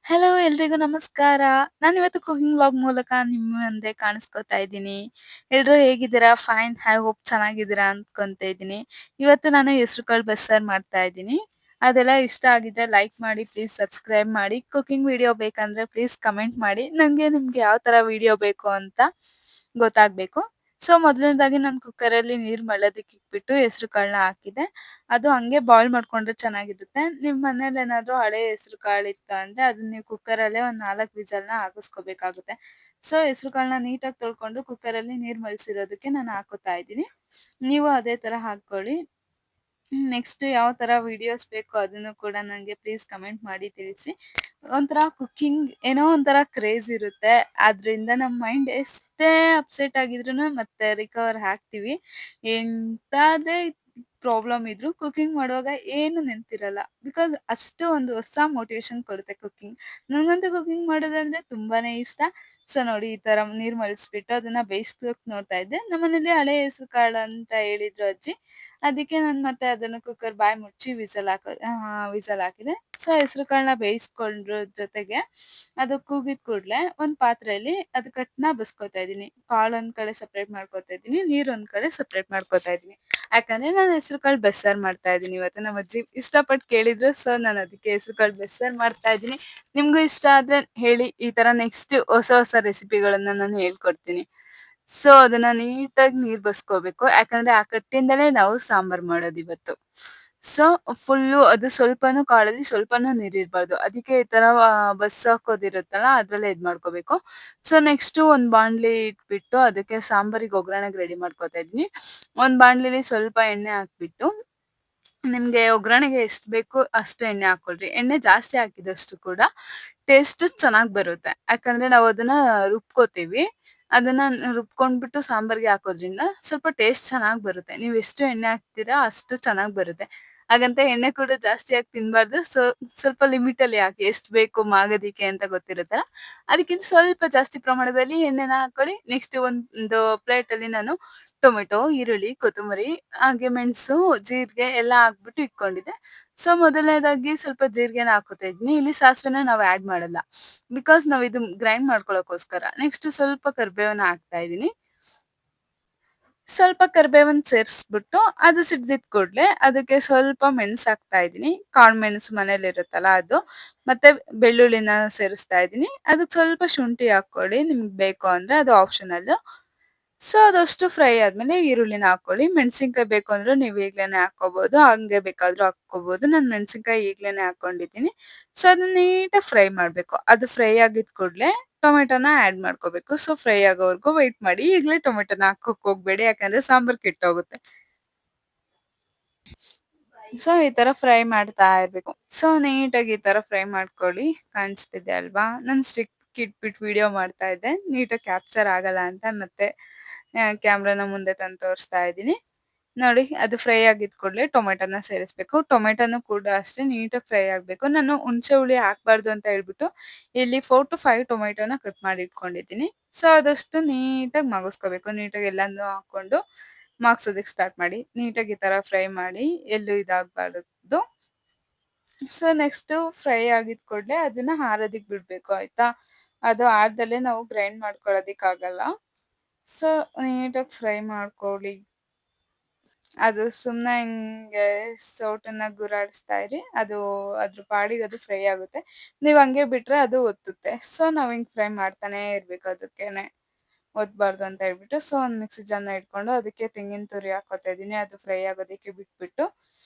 Hello ಎಲ್ರಿಗೂ ನಮಸ್ಕಾರ. ನಾನಿವತ್ತು ಕುಕಿಂಗ್ ವ್ಲಾಗ್ ಮೂಲಕ ನಿಮ್ಮ ಮುಂದೆ ಕಾಣಿಸ್ಕೊತಾ ಇದ್ದೀನಿ. ಎಲ್ರೂ ಹೇಗಿದ್ದೀರಾ? ಫೈನ್, ಐ ಹೋಪ್ ಚೆನ್ನಾಗಿದ್ದೀರಾ ಅನ್ಕೊಂತ ಇದ್ದೀನಿ. ಇವತ್ತು ನಾನು ಹೆಸರುಕಾಳು ಬಸ್ಸಾರು ಮಾಡ್ತಾ ಇದ್ದೀನಿ. ಅದೆಲ್ಲ ಇಷ್ಟ ಆಗಿದ್ರೆ ಲೈಕ್ ಮಾಡಿ, ಪ್ಲೀಸ್ ಸಬ್ಸ್ಕ್ರೈಬ್ ಮಾಡಿ. ಕುಕಿಂಗ್ ವಿಡಿಯೋ ಬೇಕಂದ್ರೆ ಪ್ಲೀಸ್ ಕಮೆಂಟ್ ಮಾಡಿ. ನಿಮ್ಗೆ ಯಾವ ತರ ವಿಡಿಯೋ ಬೇಕು ಅಂತ ಗೊತ್ತಾಗ್ಬೇಕು. ಸೊ ಮೊದಲನೇದಾಗಿ ನಾನು ಕುಕ್ಕರಲ್ಲಿ ನೀರು ಮಳ್ಳೋದಕ್ಕೆ ಇಟ್ಬಿಟ್ಟು ಹೆಸರು ಕಾಳನ್ನ ಹಾಕಿದೆ. ಅದು ಹಂಗೆ ಬಾಯ್ಲ್ ಮಾಡ್ಕೊಂಡ್ರೆ ಚೆನ್ನಾಗಿರುತ್ತೆ. ನಿಮ್ ಮನೇಲಿ ಏನಾದ್ರು ಹಳೆ ಹೆಸರು ಕಾಳು ಇತ್ತು ಅಂದ್ರೆ ಅದನ್ನ ನೀವು ಕುಕ್ಕರಲ್ಲೇ ಒಂದ್ 4 ವಿಸಲ್‌ನ ಹಾಕಿಸ್ಕೋಬೇಕಾಗುತ್ತೆ. ಸೊ ಹೆಸರು ಕಾಳನ್ನ ನೀಟಾಗಿ ತೊಳ್ಕೊಂಡು ಕುಕ್ಕರಲ್ಲಿ ನೀರ್ ಮಳ್ಸಿರೋದಕ್ಕೆ ನಾನು ಹಾಕೋತಾ ಇದ್ದೀನಿ. ನೀವು ಅದೇ ತರ ಹಾಕೊಳ್ಳಿ. ನೆಕ್ಸ್ಟ್ ಯಾವ ತರ ವಿಡಿಯೋಸ್ ಬೇಕು ಅದನ್ನು ಕೂಡ ನಂಗೆ ಪ್ಲೀಸ್ ಕಮೆಂಟ್ ಮಾಡಿ ತಿಳಿಸಿ. ಒಂಥರ ಕುಕಿಂಗ್ ಏನೋ ಒಂಥರ ಕ್ರೇಜ್ ಇರುತ್ತೆ. ಆದ್ರಿಂದ ನಮ್ಮ ಮೈಂಡ್ ಎಷ್ಟೇ ಅಪ್ಸೆಟ್ ಆಗಿದ್ರೂನು ಮತ್ತೆ ರಿಕವರ್ ಆಗ್ತೀವಿ. ಎಂಥದೇ ಪ್ರಾಬ್ಲಮ್ ಇದ್ರು ಕುಕಿಂಗ್ ಮಾಡುವಾಗ ಏನು ನೆನಪಿರಲ್ಲ. ಬಿಕಾಸ್ ಅಷ್ಟು ಒಂದು ಹೊಸ ಮೋಟಿವೇಶನ್ ಕೊಡುತ್ತೆ ಕುಕಿಂಗ್. ನನಗಂತೂ ಕುಕಿಂಗ್ ಮಾಡೋದಂದ್ರೆ ತುಂಬಾನೇ ಇಷ್ಟ. ಸೊ ನೋಡಿ ಈ ತರ ನೀರ್ ಮಳ್ಸ್ಬಿಟ್ಟು ಅದನ್ನ ಬೇಯಿಸೋಕ್ ನೋಡ್ತಾ ಇದ್ದೆ. ನಮ್ಮನೇಲಿ ಹಳೆ ಹೆಸರು ಕಾಳು ಅಂತ ಹೇಳಿದ್ರು ಅಜ್ಜಿ. ಅದಕ್ಕೆ ನಾನು ಮತ್ತೆ ಅದನ್ನ ಕುಕ್ಕರ್ ಬಾಯಿ ಮುಚ್ಚಿ ವಿಸಲ್ ಹಾಕಿದೆ. ಸೊ ಹೆಸರು ಕಾಳನ್ನ ಬೇಯಿಸ್ಕೊಂಡ್ರ ಜೊತೆಗೆ ಅದು ಕೂಗಿದ ಕೂಡ್ಲೆ ಒಂದ್ ಪಾತ್ರೆಯಲ್ಲಿ ಅದು ಕಟ್ನ ಬಸ್ಕೊತಾ ಇದೀನಿ. ಕಾಳು ಒಂದ್ ಕಡೆ ಸೆಪರೇಟ್ ಮಾಡ್ಕೊತಾ ಇದೀನಿ. ನೀರ್ ಒಂದ್ ಕಡೆ ಸೆಪರೇಟ್ ಮಾಡ್ಕೊತಾ ಇದೀನಿ. ಯಾಕಂದ್ರೆ ನಾನು ಹೆಸರುಕಾಳು ಬಸ್ಸಾರ್ ಮಾಡ್ತಾ ಇದೀನಿ ಇವತ್ತು. ನಮ್ಮ ಅಜ್ಜಿ ಇಷ್ಟಪಟ್ಟು ಕೇಳಿದ್ರು. ಸೊ ನಾನು ಅದಕ್ಕೆ ಹೆಸರುಕಾಳು ಬಸ್ಸಾರ್ ಮಾಡ್ತಾ ಇದೀನಿ. ನಿಮ್ಗೂ ಇಷ್ಟ ಆದ್ರೆ ಹೇಳಿ. ಈ ತರ ನೆಕ್ಸ್ಟ್ ಹೊಸ ಹೊಸ ರೆಸಿಪಿಗಳನ್ನ ನಾನು ಹೇಳ್ಕೊಡ್ತೀನಿ. ಸೊ ಅದನ್ನ ನೀಟಾಗಿ ನೀರ್ ಬಸ್ಕೋಬೇಕು. ಯಾಕಂದ್ರೆ ಆ ಕಟ್ಟಿಂದಲೇ ನಾವು ಸಾಂಬಾರ್ ಮಾಡೋದಿವತ್ತು. ಸೊ ಫುಲ್ಲು ಅದು ಸ್ವಲ್ಪನೂ ಕಾಳಲ್ಲಿ ಸ್ವಲ್ಪನೂ ನೀರಿರ್ಬಾರ್ದು. ಅದಕ್ಕೆ ಈ ತರ ಬಸ್ಸಾಕೋದಿರುತ್ತಲ್ಲ ಅದ್ರಲ್ಲೇ ಇದ್ ಮಾಡ್ಕೋಬೇಕು. ಸೊ ನೆಕ್ಸ್ಟ್ ಒಂದ್ ಬಾಣ್ಲಿ ಇಟ್ಬಿಟ್ಟು ಅದಕ್ಕೆ ಸಾಂಬಾರಿಗೆ ಒಗ್ಗರಣೆಗೆ ರೆಡಿ ಮಾಡ್ಕೊತಾ ಇದೀನಿ. ಒಂದ್ ಬಾಣ್ಲಿಲಿ ಸ್ವಲ್ಪ ಎಣ್ಣೆ ಹಾಕ್ಬಿಟ್ಟು ನಿಮ್ಗೆ ಒಗ್ಗರಣೆಗೆ ಎಷ್ಟು ಬೇಕು ಅಷ್ಟು ಎಣ್ಣೆ ಹಾಕೊಳ್ರಿ. ಎಣ್ಣೆ ಜಾಸ್ತಿ ಹಾಕಿದಷ್ಟು ಕೂಡ ಟೇಸ್ಟ್ ಚೆನ್ನಾಗ್ ಬರುತ್ತೆ. ಯಾಕಂದ್ರೆ ನಾವು ಅದನ್ನ ರುಬ್ಕೋತೀವಿ. ಅದನ್ನ ರುಬ್ಕೊಂಡ್ಬಿಟ್ಟು ಸಾಂಬಾರ್ಗೆ ಹಾಕೋದ್ರಿಂದ ಸ್ವಲ್ಪ ಟೇಸ್ಟ್ ಚೆನ್ನಾಗ್ ಬರುತ್ತೆ. ನೀವು ಎಷ್ಟು ಎಣ್ಣೆ ಹಾಕ್ತೀರಾ ಅಷ್ಟು ಚೆನ್ನಾಗ್ ಬರುತ್ತೆ. ಹಾಗಂತ ಎಣ್ಣೆ ಕೂಡ ಜಾಸ್ತಿ ಹಾಕಿ ತಿನ್ಬಾರ್ದು. ಸೊ ಸ್ವಲ್ಪ ಲಿಮಿಟ್ ಅಲ್ಲಿ ಹಾಕಿ. ಎಷ್ಟು ಬೇಕು ಮಾಗೋದಿಕ್ಕೆ ಅಂತ ಗೊತ್ತಿರುತ್ತಲ್ಲ. ಅದಕ್ಕಿಂತ ಸ್ವಲ್ಪ ಜಾಸ್ತಿ ಪ್ರಮಾಣದಲ್ಲಿ ಎಣ್ಣೆನ ಹಾಕೊಳ್ಳಿ. ನೆಕ್ಸ್ಟ್ ಒಂದು ಪ್ಲೇಟ್ ಅಲ್ಲಿ ನಾನು ಟೊಮೆಟೊ, ಈರುಳ್ಳಿ, ಕೊತ್ತಂಬರಿ, ಹಾಗೆ ಮೆಣಸು, ಜೀರಿಗೆ ಎಲ್ಲ ಹಾಕ್ಬಿಟ್ಟು ಇಟ್ಕೊಂಡಿದ್ದೆ. ಸೊ ಮೊದಲನೇದಾಗಿ ಸ್ವಲ್ಪ ಜೀರಿಗೆನ ಹಾಕೋತಾ ಇದ್ದೀನಿ. ಇಲ್ಲಿ ಸಾಸಿವೆನ ನಾವು ಆಡ್ ಮಾಡಲ್ಲ. ಬಿಕಾಸ್ ನಾವ್ ಇದು ಗ್ರೈಂಡ್ ಮಾಡ್ಕೊಳ್ಳೋಕೋಸ್ಕರ. ನೆಕ್ಸ್ಟ್ ಸ್ವಲ್ಪ ಕರಿಬೇವನ್ನ ಹಾಕ್ತಾ ಇದೀನಿ. ಸ್ವಲ್ಪ ಕರಿಬೇವನ್ನ ಸೇರಿಸ್ಬಿಟ್ಟು ಅದು ಸಿಡ್ದಿದ್ ಕೂಡ್ಲೆ ಅದಕ್ಕೆ ಸ್ವಲ್ಪ ಮೆಣಸು ಹಾಕ್ತಾ ಇದೀನಿ. ಕಾಳು ಮೆಣಸು ಮನೇಲಿರುತ್ತಲ್ಲ ಅದು. ಮತ್ತೆ ಬೆಳ್ಳುಳ್ಳಿನ ಸೇರಿಸ್ತಾ ಇದೀನಿ. ಅದಕ್ಕೆ ಸ್ವಲ್ಪ ಶುಂಠಿ ಹಾಕೊಳ್ಳಿ ನಿಮ್ಗೆ ಬೇಕು ಅಂದ್ರೆ, ಅದು ಆಪ್ಷನಲ್. ಸೊ ಅದಷ್ಟು ಫ್ರೈ ಆದ್ಮೇಲೆ ಈರುಳ್ಳಿನ ಹಾಕೊಳ್ಳಿ. ಮೆಣಸಿನ್ಕಾಯಿ ಬೇಕು ಅಂದ್ರೆ ನೀವು ಈಗ್ಲೇನೆ ಹಾಕೋಬಹುದು. ಹಂಗೆ ಬೇಕಾದ್ರೂ ಹಾಕೋಬಹುದು. ನಾನು ಮೆಣಸಿನ್ಕಾಯಿ ಈಗ್ಲೇನೆ ಹಾಕೊಂಡಿದ್ದೀನಿ. ಸೊ ಅದನ್ನ ನೀಟಾಗಿ ಫ್ರೈ ಮಾಡ್ಬೇಕು. ಅದು ಫ್ರೈ ಆಗಿದ್ ಕೂಡ್ಲೆ ಟೊಮೆಟೊನ ಆಡ್ ಮಾಡ್ಕೋಬೇಕು. ಸೊ ಫ್ರೈ ಆಗೋವರೆಗೂ ವೆಯ್ಟ್ ಮಾಡಿ. ಈಗ್ಲೇ ಟೊಮೆಟೊನ ಹಾಕೋಕ್ ಹೋಗ್ಬೇಡಿ. ಯಾಕಂದ್ರೆ ಸಾಂಬಾರ್ ಕೆಟ್ಟೋಗುತ್ತೆ. ಸೊ ಈ ತರ ಫ್ರೈ ಮಾಡ್ತಾ ಇರ್ಬೇಕು. ಸೊ ನೀಟಾಗಿ ಈ ತರ ಫ್ರೈ ಮಾಡ್ಕೊಳ್ಳಿ. ಕಾಣಿಸ್ತಿದೆ ಅಲ್ವಾ? ನಾನು ಸ್ಟಿಕ್ ಇಟ್ಬಿಟ್ಟು ವಿಡಿಯೋ ಮಾಡ್ತಾ ಇದ್ದೆ. ನೀಟಾಗಿ ಕ್ಯಾಪ್ಚರ್ ಆಗಲ್ಲ ಅಂತ ಮತ್ತೆ ಕ್ಯಾಮ್ರಾನ ಮುಂದೆ ತಂದು ತೋರಿಸ್ತಾ ಇದ್ದೀನಿ. ನೋಡಿ ಅದು ಫ್ರೈ ಆಗಿದ್ ಕೂಡಲೇ ಟೊಮೆಟೊನ ಸೇರಿಸ್ಬೇಕು. ಟೊಮೆಟೊನು ಕೂಡ ಅಷ್ಟೇ ನೀಟಾಗಿ ಫ್ರೈ ಆಗ್ಬೇಕು. ನಾನು ಹುಣಸೆ ಹುಳಿ ಹಾಕ್ಬಾರ್ದು ಅಂತ ಹೇಳ್ಬಿಟ್ಟು ಇಲ್ಲಿ 4-5 ಟೊಮೆಟೊನ ಕಟ್ ಮಾಡಿ ಇಟ್ಕೊಂಡಿದ್ದೀನಿ. ಸೊ ಅದಷ್ಟು ನೀಟಾಗಿ ಮಗಸ್ಕೋಬೇಕು. ನೀಟಾಗಿ ಎಲ್ಲಾನು ಹಾಕೊಂಡು ಮಾಗ್ಸೋದಕ್ಕೆ ಸ್ಟಾರ್ಟ್ ಮಾಡಿ. ನೀಟಾಗಿ ಈ ತರ ಫ್ರೈ ಮಾಡಿ ಎಲ್ಲೂ ಇದಾಗಬಾರ್ದು. ಸೊ ನೆಕ್ಸ್ಟ್ ಫ್ರೈ ಆಗಿದ್ ಕೂಡಲೇ ಅದನ್ನ ಆರೋದಕ್ಕೆ ಬಿಡ್ಬೇಕು ಆಯ್ತಾ. ಅದು ಆರ್ದಲ್ಲೇ ನಾವು ಗ್ರೈಂಡ್ ಮಾಡ್ಕೊಳ್ಳೋದಿಕ್ಕಾಗಲ್ಲ. ಸೊ ನೀಟಾಗಿ ಫ್ರೈ ಮಾಡ್ಕೊಳ್ಳಿ. ಅದು ಸುಮ್ನೆ ಹಿಂಗೆ ಸೌಟನ್ನ ಗುರಾಡಿಸ್ತಾ ಇರಿ. ಅದು ಅದ್ರ ಪಾಡಿಗೆ ಅದು ಫ್ರೈ ಆಗುತ್ತೆ. ನೀವ್ ಹಂಗೆ ಬಿಟ್ರೆ ಅದು ಒತ್ತುತ್ತೆ. ಸೊ ನಾವ್ ಹಿಂಗ್ ಫ್ರೈ ಮಾಡ್ತಾನೆ ಇರ್ಬೇಕು ಅದಕ್ಕೇನೆ. ಒತ್ತಬಾರ್ದು ಅಂತ ಹೇಳ್ಬಿಟ್ಟು. ಸೊ ಒಂದ್ ಮಿಕ್ಸಿ ಜಾರ್‌ನ ಇಟ್ಕೊಂಡು ಅದಕ್ಕೆ ತೆಂಗಿನ ತುರಿ ಹಾಕೋತಾ ಇದೀನಿ. ಅದು ಫ್ರೈ ಆಗೋದಕ್ಕೆ ಬಿಟ್ಬಿಟ್ಟು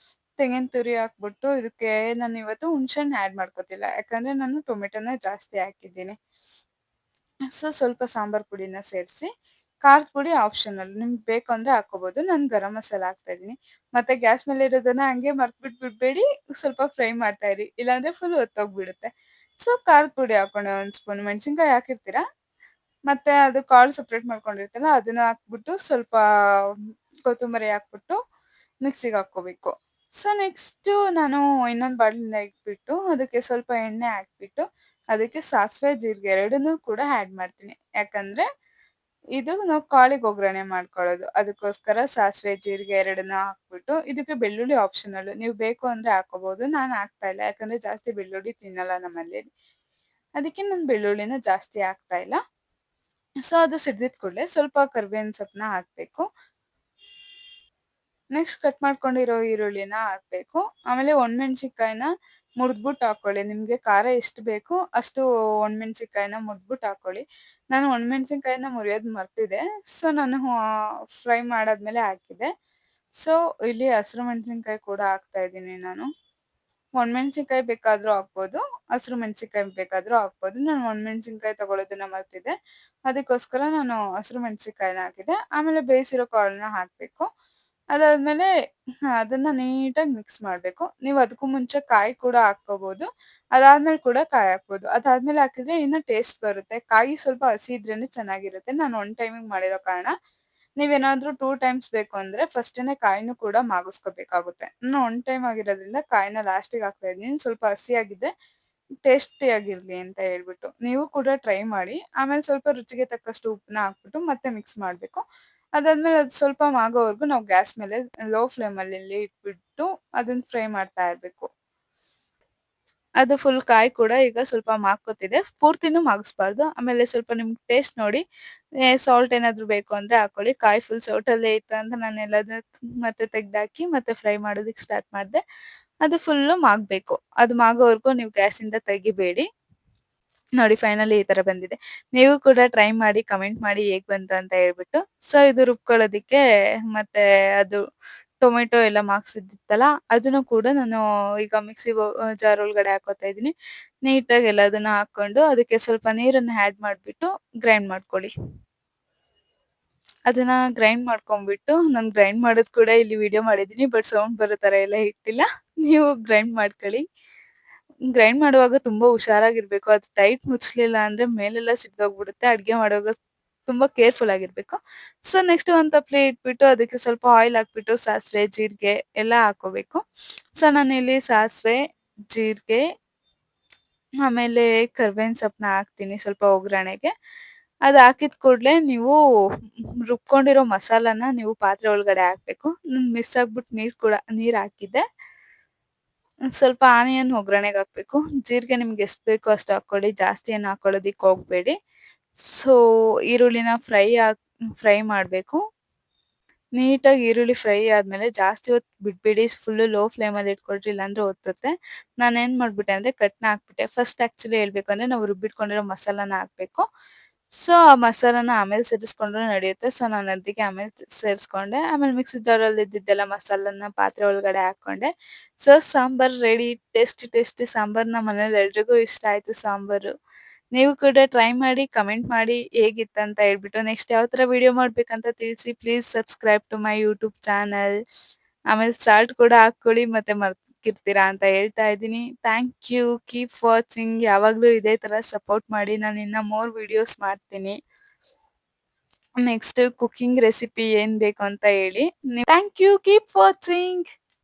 ತೆಂಗಿನ ತುರಿ ಹಾಕ್ಬಿಟ್ಟು ಇದಕ್ಕೆ ನಾನು ಇವತ್ತು ಹುಣಸೆಹಣ್ಣು ಆಡ್ ಮಾಡ್ಕೋತಿಲ್ಲ. ಯಾಕಂದ್ರೆ ನಾನು ಟೊಮೆಟೊನ ಜಾಸ್ತಿ ಹಾಕಿದ್ದೀನಿ. ಸೊ ಸ್ವಲ್ಪ ಸಾಂಬಾರ್ ಪುಡಿನ ಸೇರಿಸಿ, ಖಾರದ ಪುಡಿ ಆಪ್ಷನಲ್. ನಿಮ್ಗೆ ಬೇಕು ಅಂದ್ರೆ ಹಾಕೋಬಹುದು. ನಾನು ಗರಂ ಮಸಾಲ ಹಾಕ್ತಾ ಇದೀನಿ. ಮತ್ತೆ ಗ್ಯಾಸ್ ಮೇಲೆ ಇರೋದನ್ನ ಹಂಗೆ ಮರ್ತ್ಬಿಟ್ಟು ಬಿಡ್ಬೇಡಿ. ಸ್ವಲ್ಪ ಫ್ರೈ ಮಾಡ್ತಾ ಇರಿ. ಇಲ್ಲಾಂದ್ರೆ ಫುಲ್ ಹೊತ್ತೋಗ್ಬಿಡುತ್ತೆ. ಸೊ ಖಾರದ ಪುಡಿ ಹಾಕೊಂಡೆ 1 ಸ್ಪೂನ್. ಮೆಣಸಿನ್ಕಾಯಿ ಹಾಕಿರ್ತೀರಾ? ಮತ್ತೆ ಅದು ಕಾಳು ಸೆಪರೇಟ್ ಮಾಡ್ಕೊಂಡಿರ್ತೀರಲ್ಲ ಅದನ್ನ ಹಾಕ್ಬಿಟ್ಟು ಸ್ವಲ್ಪ ಕೊತ್ತಂಬರಿ ಹಾಕ್ಬಿಟ್ಟು ಮಿಕ್ಸಿಗೆ ಹಾಕ್ಕೋಬೇಕು. ಸೊ ನೆಕ್ಸ್ಟು ನಾನು ಇನ್ನೊಂದು ಬಾಣಲಿನ ಇಟ್ಬಿಟ್ಟು ಅದಕ್ಕೆ ಸ್ವಲ್ಪ ಎಣ್ಣೆ ಹಾಕ್ಬಿಟ್ಟು ಅದಕ್ಕೆ ಸಾಸಿವೆ, ಜೀರಿಗೆ ಎರಡನ್ನೂ ಕೂಡ ಆಡ್ ಮಾಡ್ತೀನಿ. ಯಾಕಂದ್ರೆ ಇದು ನಾವು ಕಾಳಿಗೆ ಒಗ್ಗರಣೆ ಮಾಡ್ಕೊಳ್ಳೋದು. ಅದಕ್ಕೋಸ್ಕರ ಸಾಸಿವೆ, ಜೀರಿಗೆ ಎರಡನ್ನೂ ಹಾಕ್ಬಿಟ್ಟು ಇದಕ್ಕೆ ಬೆಳ್ಳುಳ್ಳಿ ಆಪ್ಷನಲ್. ನೀವು ಬೇಕು ಅಂದ್ರೆ ಹಾಕೋಬಹುದು. ನಾನು ಹಾಕ್ತಾ ಇಲ್ಲ. ಯಾಕಂದ್ರೆ ಜಾಸ್ತಿ ಬೆಳ್ಳುಳ್ಳಿ ತಿನ್ನಲ್ಲ ನಮ್ಮನೇಲಿ. ಅದಕ್ಕೆ ನಾನು ಬೆಳ್ಳುಳ್ಳಿನ ಜಾಸ್ತಿ ಹಾಕ್ತಾ ಇಲ್ಲ. ಸೊ ಅದು ಸಿಡ್ದಿದ್ ಕೂಡಲೇ ಸ್ವಲ್ಪ ಕರಿಬೇವಿನ ಸೊಪ್ಪನ್ನ ಹಾಕ್ಬೇಕು. ನೆಕ್ಸ್ಟ್ ಕಟ್ ಮಾಡ್ಕೊಂಡಿರೋ ಈರುಳ್ಳಿನ ಹಾಕ್ಬೇಕು. ಆಮೇಲೆ ಒಣಮೆಣಸಿನ್ಕಾಯಿನ ಮುರಿದ್ಬಿಟ್ಟು ಹಾಕೊಳ್ಳಿ. ನಿಮ್ಗೆ ಖಾರ ಎಷ್ಟು ಬೇಕು ಅಷ್ಟು ಒಣಮೆಣಸಿನ್ಕಾಯಿನ ಮುರಿದ್ಬಿಟ್ಟು ಹಾಕೊಳ್ಳಿ. ನಾನು ಒಣಮೆಣಸಿನ್ಕಾಯಿನ ಮುರಿಯೋದು ಮರ್ತಿದ್ದೆ. ಸೊ ನಾನು ಫ್ರೈ ಮಾಡಾದ್ಮೇಲೆ ಹಾಕಿದ್ದೆ. ಸೊ ಇಲ್ಲಿ ಹಸಿರು ಮೆಣಸಿನ್ಕಾಯಿ ಕೂಡ ಹಾಕ್ತಾ ಇದ್ದೀನಿ ನಾನು. ಒಣಮೆಣಸಿನ್ಕಾಯಿ ಬೇಕಾದ್ರೂ ಹಾಕ್ಬೋದು, ಹಸಿರು ಮೆಣಸಿನ್ಕಾಯಿ ಬೇಕಾದ್ರೂ ಹಾಕ್ಬೋದು. ನಾನು ಒಣಮೆಣಸಿನ್ಕಾಯಿ ತಗೊಳ್ಳೋದನ್ನ ಮರ್ತಿದ್ದೆ. ಅದಕ್ಕೋಸ್ಕರ ನಾನು ಹಸಿರು ಮೆಣಸಿನ್ಕಾಯಿನ ಹಾಕಿದ್ದೆ. ಆಮೇಲೆ ಬೇಯಿಸಿರೋ ಕಾಳನ್ನ ಹಾಕ್ಬೇಕು. ಅದಾದ್ಮೇಲೆ ಅದನ್ನ ನೀಟಾಗಿ ಮಿಕ್ಸ್ ಮಾಡ್ಬೇಕು. ನೀವು ಅದಕ್ಕೂ ಮುಂಚೆ ಕಾಯಿ ಕೂಡ ಹಾಕ್ಕೋಬಹುದು. ಅದಾದ್ಮೇಲೆ ಕೂಡ ಕಾಯಿ ಹಾಕ್ಬೋದು. ಅದಾದ್ಮೇಲೆ ಹಾಕಿದ್ರೆ ಇನ್ನ ಟೇಸ್ಟ್ ಬರುತ್ತೆ. ಕಾಯಿ ಸ್ವಲ್ಪ ಹಸಿ ಇದ್ರೇನೆ ಚೆನ್ನಾಗಿರುತ್ತೆ. ನಾನು ಒನ್ ಟೈಮಿಗೆ ಮಾಡಿರೋ ಕಾರಣ. ನೀವೇನಾದ್ರೂ 2 ಟೈಮ್ಸ್ ಬೇಕು ಅಂದ್ರೆ ಫಸ್ಟೇನೆ ಕಾಯಿನೂ ಕೂಡ ಮಾಗಿಸ್ಕೋಬೇಕಾಗುತ್ತೆ. ನಾನು ಒನ್ ಟೈಮ್ ಆಗಿರೋದ್ರಿಂದ ಕಾಯಿನ ಲಾಸ್ಟಿಗೆ ಹಾಕ್ತಾ ಇದ್ದೀನಿ. ಸ್ವಲ್ಪ ಹಸಿಯಾಗಿದ್ರೆ ಟೇಸ್ಟಿಯಾಗಿರ್ಲಿ ಅಂತ ಹೇಳ್ಬಿಟ್ಟು. ನೀವು ಕೂಡ ಟ್ರೈ ಮಾಡಿ. ಆಮೇಲೆ ಸ್ವಲ್ಪ ರುಚಿಗೆ ತಕ್ಕಷ್ಟು ಉಪ್ಪನ್ನ ಹಾಕ್ಬಿಟ್ಟು ಮತ್ತೆ ಮಿಕ್ಸ್ ಮಾಡ್ಬೇಕು. ಅದಾದ್ಮೇಲೆ ಅದು ಸ್ವಲ್ಪ ಮಾಗೋವರೆಗೂ ನಾವು ಗ್ಯಾಸ್ ಮೇಲೆ ಲೋ ಫ್ಲೇಮಲ್ಲಿ ಇಟ್ಬಿಟ್ಟು ಅದನ್ನ ಫ್ರೈ ಮಾಡ್ತಾ ಇರ್ಬೇಕು. ಅದು ಫುಲ್ ಕಾಯಿ ಕೂಡ ಈಗ ಸ್ವಲ್ಪ ಮಾಗ್ಕೋತಿದೆ. ಪೂರ್ತಿನೂ ಮಾಗಿಸ್ಬಾರ್ದು. ಆಮೇಲೆ ಸ್ವಲ್ಪ ನಿಮ್ಗೆ ಟೇಸ್ಟ್ ನೋಡಿ ಸಾಲ್ಟ್ ಏನಾದ್ರು ಬೇಕು ಅಂದ್ರೆ ಹಾಕೊಳ್ಳಿ. ಕಾಯಿ ಫುಲ್ ಸೌಟಲ್ಲೇ ಇತ್ತು ಅಂತ ನಾನು ಎಲ್ಲದನ್ನ ಮತ್ತೆ ತೆಗ್ದಾಕಿ ಮತ್ತೆ ಫ್ರೈ ಮಾಡೋದಕ್ಕೆ ಸ್ಟಾರ್ಟ್ ಮಾಡಿದೆ. ಅದು ಫುಲ್ಲು ಮಾಗ್ಬೇಕು. ಅದು ಮಾಗೋವರೆಗೂ ನೀವು ಗ್ಯಾಸಿಂದ ತೆಗಿಬೇಡಿ. ನೋಡಿ ಫೈನಲಿ ಈ ತರ ಬಂದಿದೆ. ನೀವು ಕೂಡ ಟ್ರೈ ಮಾಡಿ ಕಮೆಂಟ್ ಮಾಡಿ ಹೇಗ್ ಬಂತು ಅಂತ ಹೇಳ್ಬಿಟ್ಟು. ಸೊ ಇದು ರುಬ್ಕೊಳ್ಳೋದಿಕ್ಕೆ ಮತ್ತೆ ಅದು ಟೊಮೆಟೊ ಎಲ್ಲ ಮಾಗ್ಸಿದ್ದಿತ್ತಲ್ಲ ಅದನ್ನು ಕೂಡ ನಾನು ಈಗ ಮಿಕ್ಸಿ ಜಾರ್ ಒಳಗಡೆ ಹಾಕೋತಾ ಇದ್ದೀನಿ. ನೀಟಾಗಿ ಎಲ್ಲದನ್ನ ಹಾಕೊಂಡು ಅದಕ್ಕೆ ಸ್ವಲ್ಪ ನೀರನ್ನ ಆಡ್ ಮಾಡ್ಬಿಟ್ಟು ಗ್ರೈಂಡ್ ಮಾಡ್ಕೊಳ್ಳಿ. ಅದನ್ನ ಗ್ರೈಂಡ್ ಮಾಡ್ಕೊಂಡ್ಬಿಟ್ಟು ನಾನು ಗ್ರೈಂಡ್ ಮಾಡೋದು ಕೂಡ ಇಲ್ಲಿ ವಿಡಿಯೋ ಮಾಡಿದ್ದೀನಿ. ಬಟ್ ಸೌಂಡ್ ಬರೋ ತರ ಎಲ್ಲ ಇಟ್ಟಿಲ್ಲ. ನೀವು ಗ್ರೈಂಡ್ ಮಾಡ್ಕೊಳ್ಳಿ. ಗ್ರೈಂಡ್ ಮಾಡುವಾಗ ತುಂಬಾ ಹುಷಾರಾಗಿರ್ಬೇಕು. ಅದು ಟೈಟ್ ಮುಚ್ಚಲಿಲ್ಲ ಅಂದ್ರೆ ಮೇಲೆಲ್ಲ ಸಿಡ್ದೋಗ್ಬಿಡುತ್ತೆ. ಅಡ್ಗೆ ಮಾಡುವಾಗ ತುಂಬಾ ಕೇರ್‌ಫುಲ್ ಆಗಿರ್ಬೇಕು. ಸೊ ನೆಕ್ಸ್ಟ್ ಒಂದ್ ತಪ್ಲೆ ಇಟ್ಬಿಟ್ಟು ಅದಕ್ಕೆ ಸ್ವಲ್ಪ ಆಯಿಲ್ ಹಾಕ್ಬಿಟ್ಟು ಸಾಸಿವೆ, ಜೀರಿಗೆ ಎಲ್ಲ ಹಾಕೋಬೇಕು. ಸೊ ನಾನಿಲ್ಲಿ ಸಾಸಿವೆ, ಜೀರಿಗೆ ಆಮೇಲೆ ಕರಿಬೇವಿನ ಸೊಪ್ಪನ್ನ ಹಾಕ್ತೀನಿ ಸ್ವಲ್ಪ ಒಗ್ಗರಣೆಗೆ. ಅದ್ ಹಾಕಿದ ಕೂಡ್ಲೆ ನೀವು ರುಬ್ಕೊಂಡಿರೋ ಮಸಾಲಾನ ನೀವು ಪಾತ್ರೆ ಒಳಗಡೆ ಹಾಕ್ಬೇಕು. ನಾನ್ ಮಿಸ್ ಆಗ್ಬಿಟ್ಟು ನೀರ್ ಹಾಕಿದ್ದೆ. ಸ್ವಲ್ಪ ಆನಿಯನ್ ಒಗ್ಗರಣೆಗೆ ಹಾಕ್ಬೇಕು. ಜೀರಿಗೆ ನಿಮ್ಗೆ ಎಷ್ಟು ಬೇಕೋ ಅಷ್ಟು ಹಾಕೊಳ್ಳಿ. ಜಾಸ್ತಿ ಏನು ಹಾಕೊಳ್ಳೋದಿಕ್ ಹೋಗ್ಬೇಡಿ. ಸೊ ಈರುಳ್ಳಿನ ಫ್ರೈ ಮಾಡ್ಬೇಕು. ನೀಟಾಗಿ ಈರುಳ್ಳಿ ಫ್ರೈ ಆದ್ಮೇಲೆ ಜಾಸ್ತಿ ಹೊತ್ತು ಬಿಡ್ಬೇಡಿ. ಫುಲ್ಲು ಲೋ ಫ್ಲೇಮಲ್ಲಿ ಇಟ್ಕೊಳ್ರಿ ಇಲ್ಲಾಂದ್ರೆ ಒತ್ತುತ್ತೆ. ನಾನೇನ್ ಮಾಡ್ಬಿಟ್ಟೆ ಅಂದ್ರೆ ಕಟ್ನ ಹಾಕ್ಬಿಟ್ಟೆ. ಫಸ್ಟ್ ಆಕ್ಚುಲಿ ಹೇಳ್ಬೇಕಂದ್ರೆ ನಾವು ರುಬ್ಬಿಟ್ಕೊಂಡಿರೋ ಮಸಾಲಾನ ಹಾಕ್ಬೇಕು. ಸೊ ಆ ಮಸಾಲಾನ ಆಮೇಲೆ ಸೇರಿಸ್ಕೊಂಡ್ರು ನಡೆಯುತ್ತೆ. ಸೊ ನಾನು ಅದಕ್ಕೆ ಆಮೇಲೆ ಸೇರಿಸ್ಕೊಂಡೆ. ಆಮೇಲೆ ಮಿಕ್ಸಿ ಜಾರಲ್ಲಿ ಇದ್ದಿದ್ದೆಲ್ಲ ಮಸಾಲಾನ ಪಾತ್ರೆ ಒಳಗಡೆ ಹಾಕೊಂಡೆ. So sambar ready. Tasty tasty sambar. ನಮ್ಮ ಮನೇಲಿ ಎಲ್ರಿಗೂ ಇಷ್ಟ ಆಯ್ತು ಸಾಂಬಾರು. ನೀವು ಕೂಡ ಟ್ರೈ ಮಾಡಿ ಕಮೆಂಟ್ ಮಾಡಿ ಹೇಗಿತ್ತಂತ ಹೇಳ್ಬಿಟ್ಟು. ನೆಕ್ಸ್ಟ್ ಯಾವ ತರ ವಿಡಿಯೋ ಮಾಡ್ಬೇಕಂತ ತಿಳಿಸಿ. Please subscribe to my YouTube channel. ಆಮೇಲೆ ಸಾಲ್ಟ್ ಕೂಡ ಹಾಕೊಳ್ಳಿ ಮತ್ತೆ ಮರ್ತಿರ್ತೀರಾ ಅಂತ ಹೇಳ್ತಾ ಇದ್ದೀನಿ. Thank you. Keep watching. ಯಾವಾಗ್ಲೂ ಇದೇ ತರ ಸಪೋರ್ಟ್ ಮಾಡಿ. ನಾನು ಇನ್ನ ಮೋರ್ ವಿಡಿಯೋಸ್ ಮಾಡ್ತೀನಿ. ನೆಕ್ಸ್ಟ್ ಕುಕಿಂಗ್ ರೆಸಿಪಿ ಏನ್ ಬೇಕು ಅಂತ ಹೇಳಿ. Thank you. Keep watching.